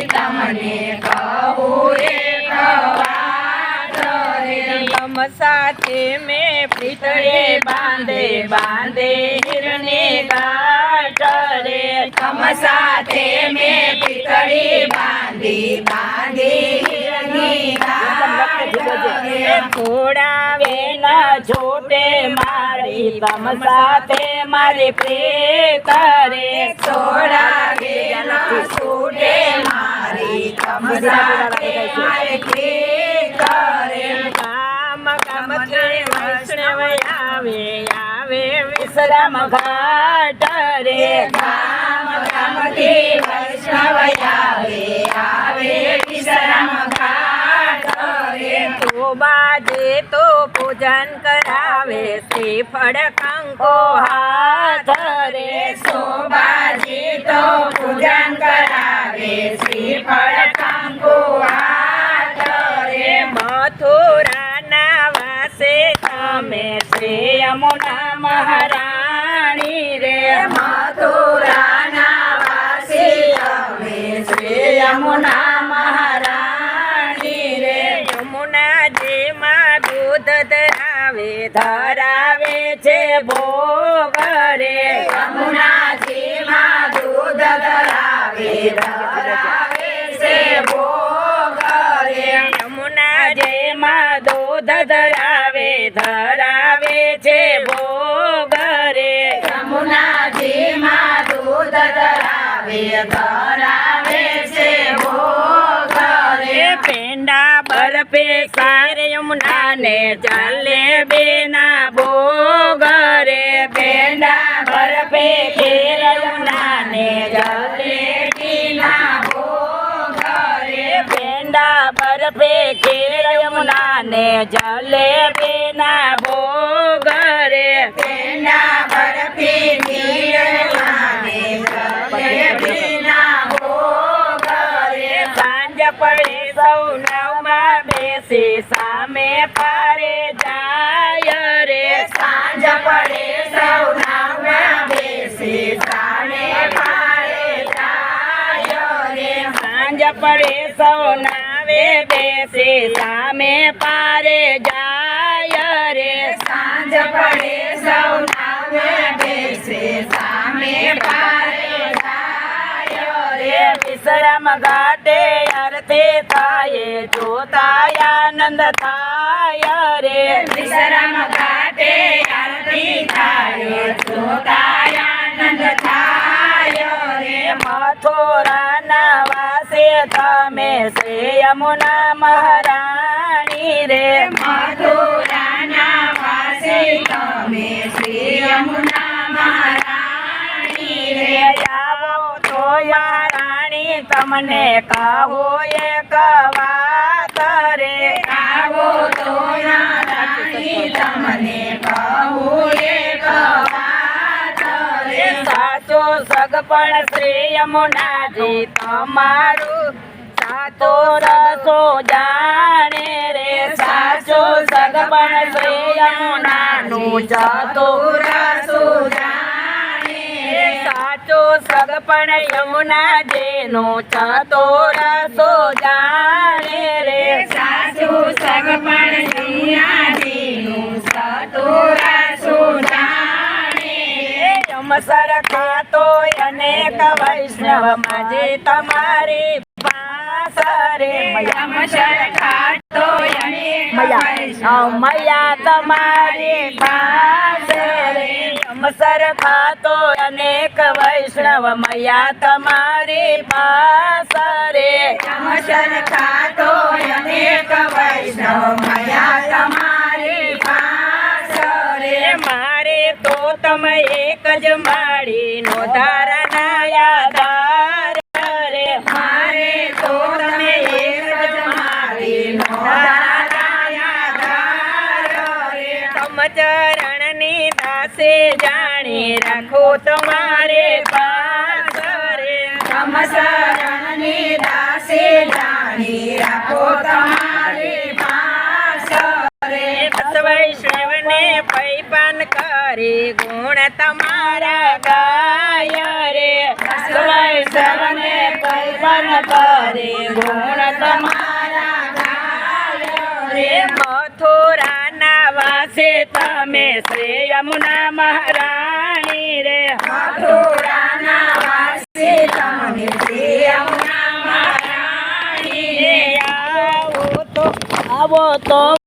તમને કહું એક વાત રે તમ સાથે મેં પ્રીતળે બાંધે બાંધે હિરણી ગાંઠ રે તમ સાથે મેં પિતળી બાંધી બાંધી હિરણી ગાંઠ રે છોડાવે ન છૂટે મારી તમ સાથે મારી પ્રીત રે છોડાવે ન છૂટે મારી તમ સાથે મારી પ્રીત રે કામ કામથી વૈષ્ણવ આવે આવે વિશ્રામ ઘાટ રે ગામ ગામથી વૈષ્ણવ આવે આવે વિશ્રામ ઘાટ રે તો બાજે તો પૂજન કરાવે શ્રીફળ કંકો હાથ રે શોભાજી તો પૂજન કરાવે શ્રીફળ કંકુ હાથ રે મથુરાના વાસે તમે શ્રી યમુના મહારાણી રે મથુરાના વાસી અમે શ્રી યમુના મહારાણી રે યમુનાજીમાં દૂધ ધરાવે છે ભોગ રે યમુનાજીમાં દૂધ ધરાવે છે ભોગ રે યમુનાજીમાં દૂધ ધરાવે છે ભોગ રે યમુનાજીમાં દૂધ ધરાવે છે ભોગ રે પેંડા બરફે સારે યમુના ને ચાલે બેના ભોગ રે પેંડા બરફે ખેર યમુના ને ચાલે જલેબીના ભોગ રે પેંડા બરફે ખેર યમુના ને જલેબીના ભોગ રે પેંડા બરફી નીરવાને જલેબીના ભોગ રે સાંજ પડે સૌ નવમાં બેસી સામે પારે જાય રે સાંજ પડે સૌ નાવમાં બેસી સામે પારે જાય રે સાંજ પડે સૌ નાવે બેસી સામે પારે જાય રે સાંજ પડે સૌ નાવમાં બેસી સામે પારે જાય રે વિશ્રામ ઘાટે આરતી થાય જોતા આનંદ થાય રે વિશ્રામ ઘાટે આરતી થાય જોતા આનંદ થાય રે મથુરાના વાસે તમે શ્રી યમુના મહારાણી રે મથુરાના વાસે તમે શ્રી યમુના મહારાણી રે આવો તો મહારાણી તમને કહો એક વાત રે આવો તો રાણી તમને કહું એક વાત રે સાચો સગપણ શ્રી યમુનાજી તમારું સાચો રસો જાણે રે સાચો સગપણ શ્રી યમુનાનું ચતુર સુજાણે સાચો સગપણ યમુનાજીનું ચતુર જાણે રે સાસુ સગપણ યમુનાજીનું સતુરા સુજાણે યમસર ખાતો અનેક વૈષ્ણવ માજે તમારી પાસરે યમશર ખાતો અનેક વૈષ્ણવ મયા તમારી પાસે રે યમસર ખાતો અનેક વૈષ્ણવ મયા તમારી પાસે રે યમશર ખાતો અનેક વૈષ્ણવ મયા તમારી પાસ રે મારે તો તમે એક જ માળીનો ધારણા યાદાર રે મારે તો તમે એક જ મારીનો યાદાર રે તમ ચરણની દાસે જાણી રાખો તમારે પાસ રે તમ શરણની દાસે જાણી રાખો તમારી પાસ રે વૈષ્ણવને પૈપાન કરી ગુણ તમારા ગાય રે વૈષ્ણવને પૈપાન કરી રે ગુણ તમારા ગાયો રે મથુરાના વાસે તમે શ્રી યમુના મહારાણી રે મથુરાના વાસે તમે શ્રી યમુના મહારાણી રે આવો તો